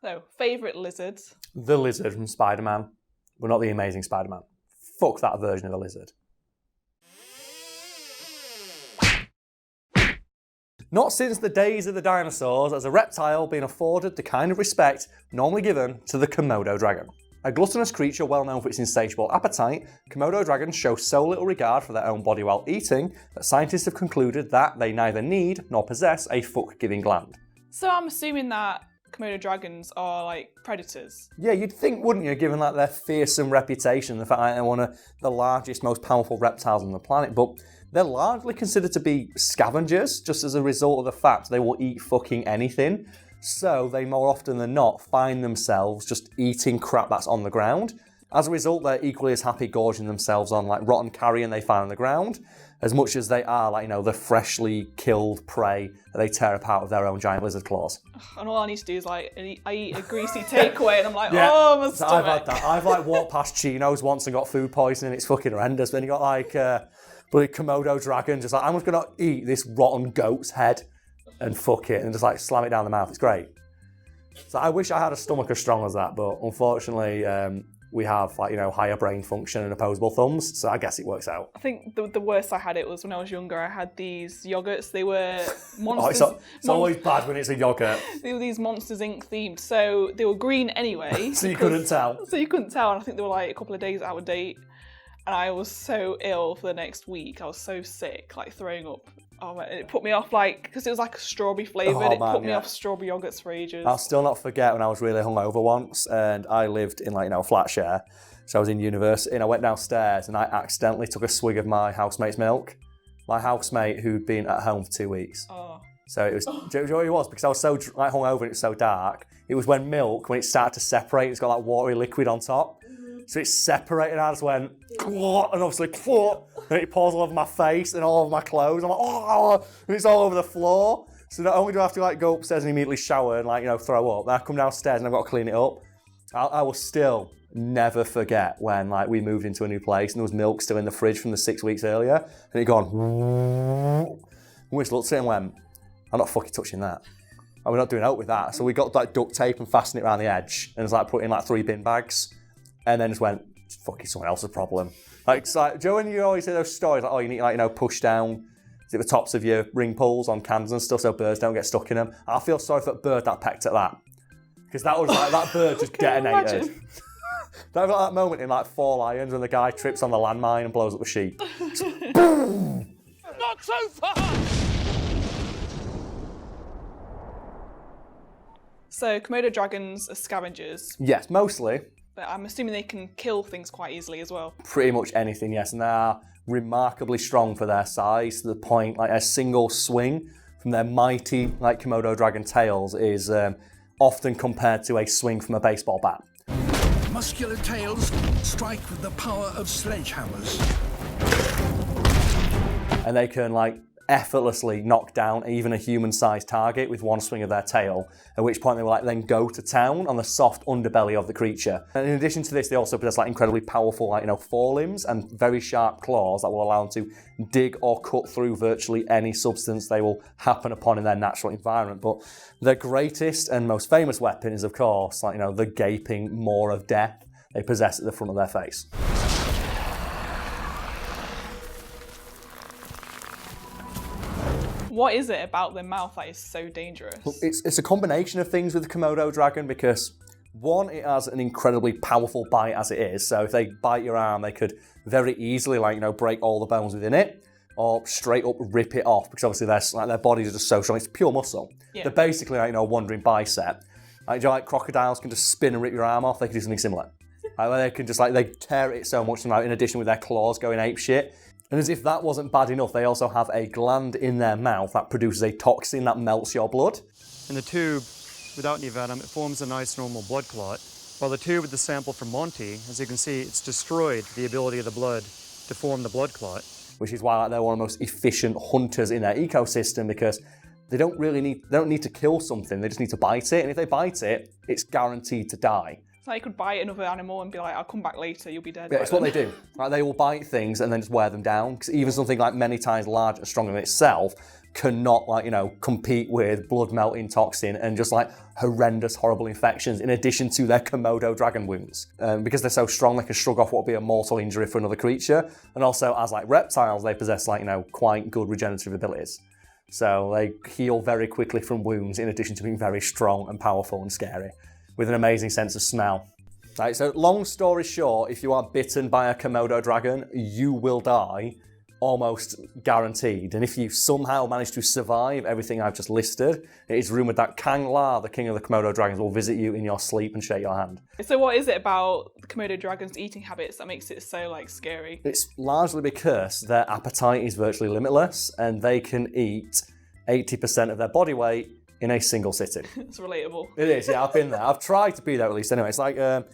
So, favourite lizards? The lizard from Spider-Man, but not the Amazing Spider-Man. Fuck that version of a lizard. Not since the days of the dinosaurs has a reptile been afforded the kind of respect normally given to the Komodo dragon. A gluttonous creature well known for its insatiable appetite, Komodo dragons show so little regard for their own body while eating that scientists have concluded that they neither need nor possess a fuck-giving gland. So I'm assuming that Komodo dragons are like predators. Yeah, you'd think, wouldn't you, given like their fearsome reputation, the fact that they're one of the largest, most powerful reptiles on the planet, but they're largely considered to be scavengers, just as a result of the fact they will eat fucking anything. So they more often than not find themselves just eating crap that's on the ground. As a result, they're equally as happy gorging themselves on like rotten carrion they find on the ground, as much as they are like, the freshly killed prey that they tear apart with their own giant lizard claws. And all I need to do is I eat a greasy takeaway and I'm like, oh, my stomach. I've had that. I've like walked past Chino's once and got food poisoning. It's fucking horrendous. Then you got like bloody Komodo dragon, just like, I'm just gonna eat this rotten goat's head and fuck it and just like slam it down the mouth. It's great. So I wish I had a stomach as strong as that, but unfortunately we have like, higher brain function and opposable thumbs, so I guess it works out. I think the worst I had it was when I was younger. I had these yogurts. They were Monsters. It's always bad when it's a yogurt. They were these Monsters Inc. themed, so they were green anyway. So you couldn't tell. So you couldn't tell, and I think they were like a couple of days out of date. And I was so ill for the next week. I was so sick, like throwing up. Oh man, it put me off, like, because it was like a strawberry flavoured. It put me off strawberry yogurts for ages. I'll still not forget when I was really hungover once, and I lived in like a flat share. So I was in university, and I went downstairs, and I accidentally took a swig of my housemate's milk. My housemate who'd been at home for 2 weeks. Oh. So it was. Do you know what it was? Because I was so like hungover and it was so dark. It was when milk, when it started to separate, it's got like watery liquid on top. So it separated, and I just went, and obviously, and it pours all over my face and all over my clothes. I'm like, oh, and it's all over the floor. So not only do I have to like go upstairs and immediately shower and like, throw up, then I come downstairs and I've got to clean it up. I will still never forget when like we moved into a new place and there was milk still in the fridge from the 6 weeks earlier, and it gone, and we just looked at it and went, I'm not fucking touching that. And we're not doing out with that. So we got like duct tape and fastened it around the edge, and it's like put in like 3 bin bags. And then just went, it's fucking someone else's problem. Like, it's like, do you know when you always hear those stories, like, oh, you need to, push down the tops of your ring pulls on cans and stuff so birds don't get stuck in them? I feel sorry for that bird that pecked at that. Because that was like, that bird just detonated. That was like that moment in like 4 Lions when the guy trips on the landmine and blows up the sheep. Boom! Not so fast! So Komodo dragons are scavengers. Yes, mostly. But I'm assuming they can kill things quite easily as well. Pretty much anything, yes. And they are remarkably strong for their size, to the point like a single swing from their mighty like Komodo dragon tails is often compared to a swing from a baseball bat. Muscular tails strike with the power of sledgehammers. And they can like effortlessly knock down even a human-sized target with one swing of their tail, at which point they will like then go to town on the soft underbelly of the creature. And in addition to this, they also possess like incredibly powerful like forelimbs and very sharp claws that will allow them to dig or cut through virtually any substance they will happen upon in their natural environment. But their greatest and most famous weapon is, of course, like the gaping maw of death they possess at the front of their face. What is it about their mouth that is so dangerous? It's a combination of things with the Komodo dragon, because one, it has an incredibly powerful bite as it is. So if they bite your arm, they could very easily break all the bones within it, or straight up rip it off, because obviously their bodies are just so strong. It's pure muscle. Yeah. They're basically a wandering bicep. Like crocodiles can just spin and rip your arm off. They can do something similar. They can just they tear it so much, in addition with their claws going ape shit. And as if that wasn't bad enough, they also have a gland in their mouth that produces a toxin that melts your blood. In the tube, without any venom, it forms a nice normal blood clot. While the tube with the sample from Monty, as you can see, it's destroyed the ability of the blood to form the blood clot. Which is why they're one of the most efficient hunters in their ecosystem, because they don't need to kill something, they just need to bite it. And if they bite it, it's guaranteed to die. So you could bite another animal and be like, I'll come back later, you'll be dead. Yeah, it's what they do. They will bite things and then just wear them down. Because even something like many times larger and stronger than itself, cannot, compete with blood melting toxin and just horrendous, horrible infections in addition to their Komodo dragon wounds. Because they're so strong, they can shrug off what would be a mortal injury for another creature. And also, as reptiles, they possess quite good regenerative abilities. So they heal very quickly from wounds in addition to being very strong and powerful and scary with an amazing sense of smell. Right, so long story short, if you are bitten by a Komodo dragon, you will die, almost guaranteed. And if you somehow manage to survive everything I've just listed, it is rumoured that Kang La, the king of the Komodo dragons, will visit you in your sleep and shake your hand. So what is it about the Komodo dragons' eating habits that makes it so scary? It's largely because their appetite is virtually limitless and they can eat 80% of their body weight in a single sitting. It's relatable. It is, yeah, I've been there. I've tried to be there at least anyway. It's have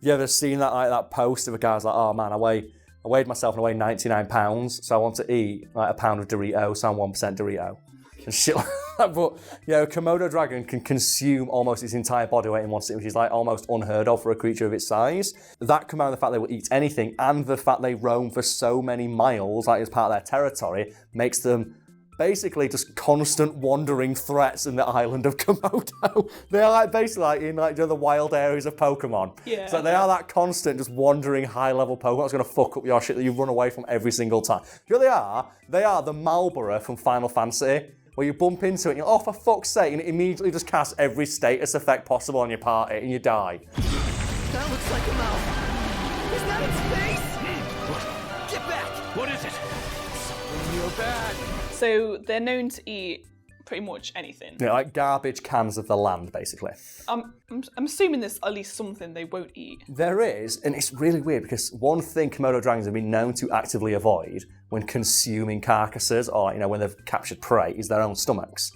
you ever seen that post of a guy's like, oh man, I weighed myself and I weigh 99 pounds, so I want to eat a pound of Dorito, so I'm 1% Dorito. And shit like that. But, a Komodo dragon can consume almost its entire body weight in one sitting, which is almost unheard of for a creature of its size. That combined with the fact they will eat anything and the fact they roam for so many miles, as part of their territory, makes them basically just constant wandering threats in the island of Komodo. They are basically in the wild areas of Pokemon. Yeah. So they are that constant, just wandering high-level Pokemon that's going to fuck up your shit that you run away from every single time. You know they are? They are the Malboro from Final Fantasy, where you bump into it and you're, oh, for fuck's sake, and it immediately just casts every status effect possible on your party and you die. That looks like a mouth. Is that its face? Get back! What is it? Something real bad. So they're known to eat pretty much anything. Yeah, garbage cans of the land, basically. I'm assuming there's at least something they won't eat. There is, and it's really weird because one thing Komodo dragons have been known to actively avoid when consuming carcasses or, when they've captured prey is their own stomachs.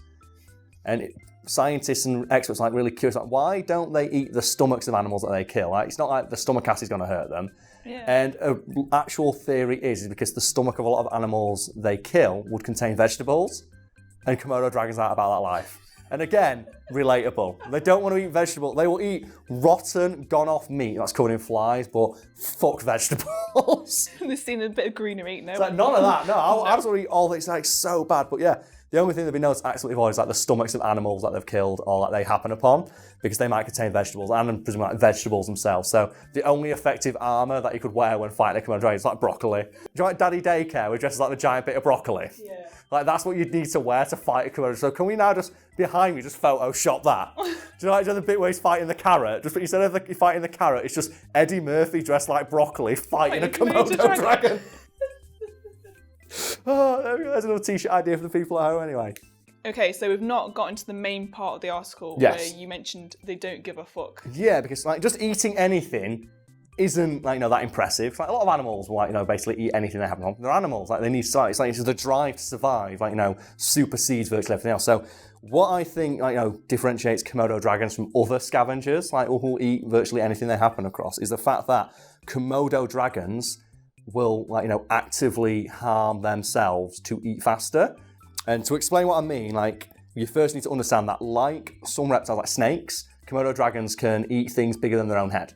And scientists and experts are really curious, why don't they eat the stomachs of animals that they kill? It's not like the stomach acid is going to hurt them. Yeah. And an actual theory is because the stomach of a lot of animals they kill would contain vegetables, and Komodo dragons aren't about that life. And again, relatable. They don't want to eat vegetables. They will eat rotten, gone-off meat that's covered in flies, but fuck vegetables. They've seen a bit of greenery. No, None of that. No, I just want to eat all this. It's so bad. But yeah, the only thing they've been known to absolutely avoid is the stomachs of animals that they've killed or that they happen upon, because they might contain vegetables and presumably vegetables themselves. So the only effective armour that you could wear when fighting a Komodo dragon is broccoli. Do you like Daddy Daycare, which dresses like the giant bit of broccoli? Yeah. That's what you'd need to wear to fight a Komodo. So can we now just, behind me, just Photoshop that? Do you know the bit where he's fighting the carrot? Just instead of fighting the carrot, it's just Eddie Murphy dressed like broccoli fighting a Komodo dragon. Oh, there we go. There's another t-shirt idea for the people at home anyway. Okay, so we've not gotten to the main part of the article Yes. where you mentioned they don't give a fuck. Yeah, because just eating anything isn't that impressive. A lot of animals will basically eat anything they happen on. They're animals, they need sight. It's the drive to survive, supersedes virtually everything else. So what I think differentiates Komodo dragons from other scavengers, who eat virtually anything they happen across, is the fact that Komodo dragons will actively harm themselves to eat faster. And to explain what I mean, you first need to understand that some reptiles, like snakes, Komodo dragons can eat things bigger than their own head.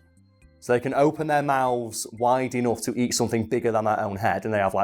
So they can open their mouths wide enough to eat something bigger than their own head, and they have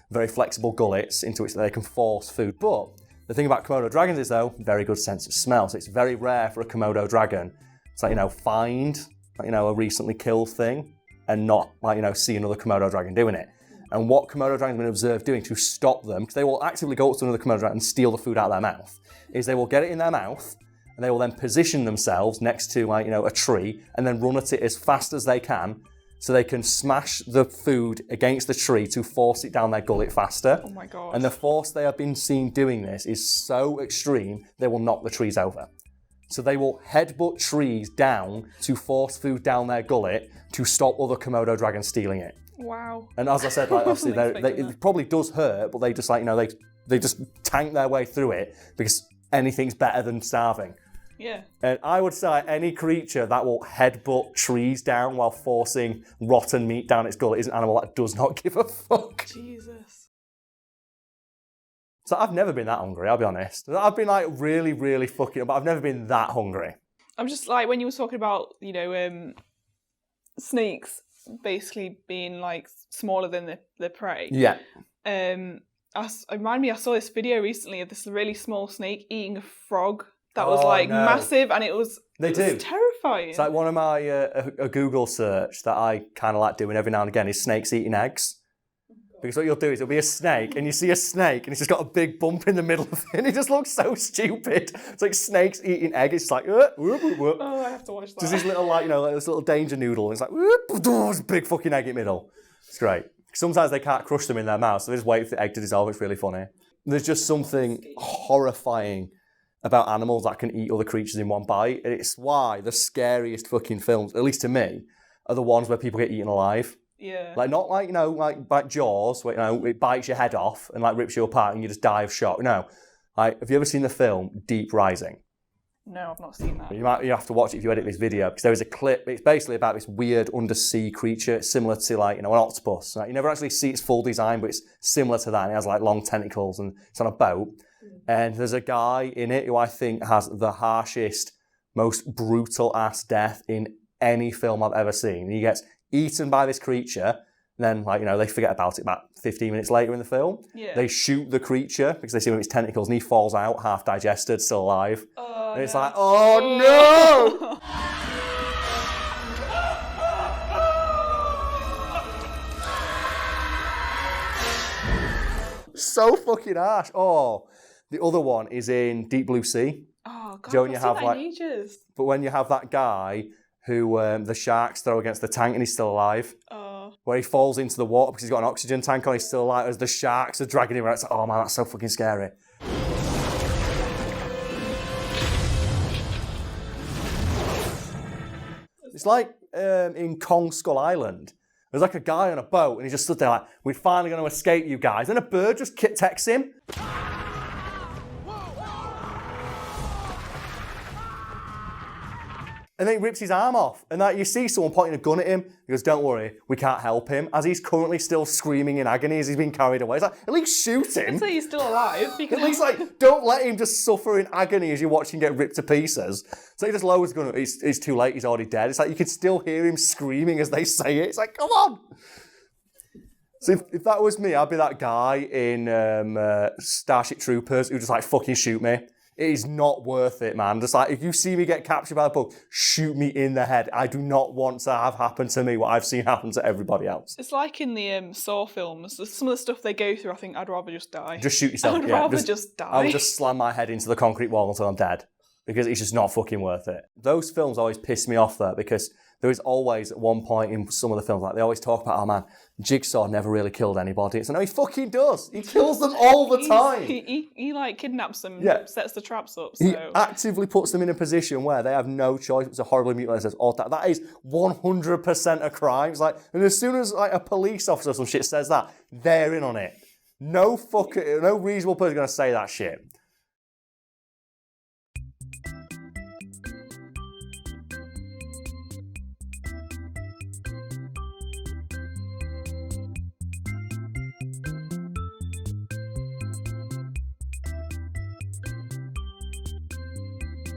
very flexible gullets into which they can force food. But the thing about Komodo dragons is very good sense of smell. So it's very rare for a Komodo dragon to find a recently killed thing and not see another Komodo dragon doing it. And what Komodo dragons have been observed doing to stop them, because they will actively go up to another Komodo dragon and steal the food out of their mouth, is they will get it in their mouth and they will then position themselves next to a tree and then run at it as fast as they can so they can smash the food against the tree to force it down their gullet faster. Oh my god. And the force they have been seen doing this is so extreme they will knock the trees over. So they will headbutt trees down to force food down their gullet to stop other Komodo dragons stealing it. Wow. And as I said, obviously, it probably does hurt, but they just they just tank their way through it because anything's better than starving. Yeah. And I would say any creature that will headbutt trees down while forcing rotten meat down its gullet is an animal that does not give a fuck. Jesus. So I've never been that hungry, I'll be honest. I've been really, really fucking, but I've never been that hungry. I'm just when you were talking about, snakes basically being smaller than the prey. Yeah. Remind me, I saw this video recently of this really small snake eating a frog that was No. massive, and it was do. terrifying. It's like one of my a Google search that I kind of like doing every now and again is snakes eating eggs. Because what you'll do is it'll be a snake, and you see a snake, and it's just got a big bump in the middle of it, and it just looks so stupid. It's like snakes eating egg. It's like, whoop, whoop, whoop. Oh, I have to watch that. Just this little, like this little danger noodle, and it's like, whoop, there's a big fucking egg in the middle. It's great. Sometimes they can't crush them in their mouth, so they just wait for the egg to dissolve. It's really funny. There's just something horrifying about animals that can eat other creatures in one bite, and it's why the scariest fucking films, at least to me, are the ones where people get eaten alive. Yeah. Like, not like, like Jaws, where, it bites your head off and, rips you apart and you just die of shock. No. Like, have you ever seen the film Deep Rising? No, I've not seen that. You have to watch it if you edit this video, because there is a clip. It's basically about this weird undersea creature. It's similar to, an octopus. You never actually see its full design, but it's similar to that. And it has, long tentacles, and it's on a boat. And there's a guy in it who I think has the harshest, most brutal-ass death in any film I've ever seen. He gets eaten by this creature, and then, they forget about it about 15 minutes later in the film. Yeah. They shoot the creature because they see one of its tentacles, and he falls out, half digested, still alive. Oh, and it's no. like, oh no! So fucking harsh. Oh, the other one is in Deep Blue Sea. Oh, God, Joe, I've you seen have, that in ages. But when you have that guy who the sharks throw against the tank and he's still alive, where he falls into the water because he's got an oxygen tank on, he's still alive as the sharks are dragging him around. It's like, oh man, that's so fucking scary. It's like in Kong Skull Island. There's a guy on a boat and he just stood there like, we're finally going to escape you guys. And a bird just texts him. And then he rips his arm off. And you see someone pointing a gun at him. He goes, don't worry, we can't help him. As he's currently still screaming in agony as he's being carried away. It's like, at least shoot him. I'd say he's still alive. Because At least, don't let him just suffer in agony as you watch him get ripped to pieces. So he just lowers the gun. It's too late, he's already dead. It's like you can still hear him screaming as they say it. It's like, come on. So if that was me, I'd be that guy in Starship Troopers who just fucking shoot me. It is not worth it, man. Just if you see me get captured by a bug, shoot me in the head. I do not want to have happen to me what I've seen happen to everybody else. It's like in the Saw films. Some of the stuff they go through, I think I'd rather just die. Just shoot yourself. I'd rather just die. I would just slam my head into the concrete wall until I'm dead. Because it's just not fucking worth it. Those films always piss me off though, because there is always at one point in some of the films, they always talk about, oh man, Jigsaw never really killed anybody. It's no, he fucking does. He kills them all the time. He kidnaps them, sets the traps up. So. He actively puts them in a position where they have no choice but to horribly mutilate themselves. That is 100% a crime. It's and as soon as a police officer or some shit says that, they're in on it. No reasonable person is going to say that shit.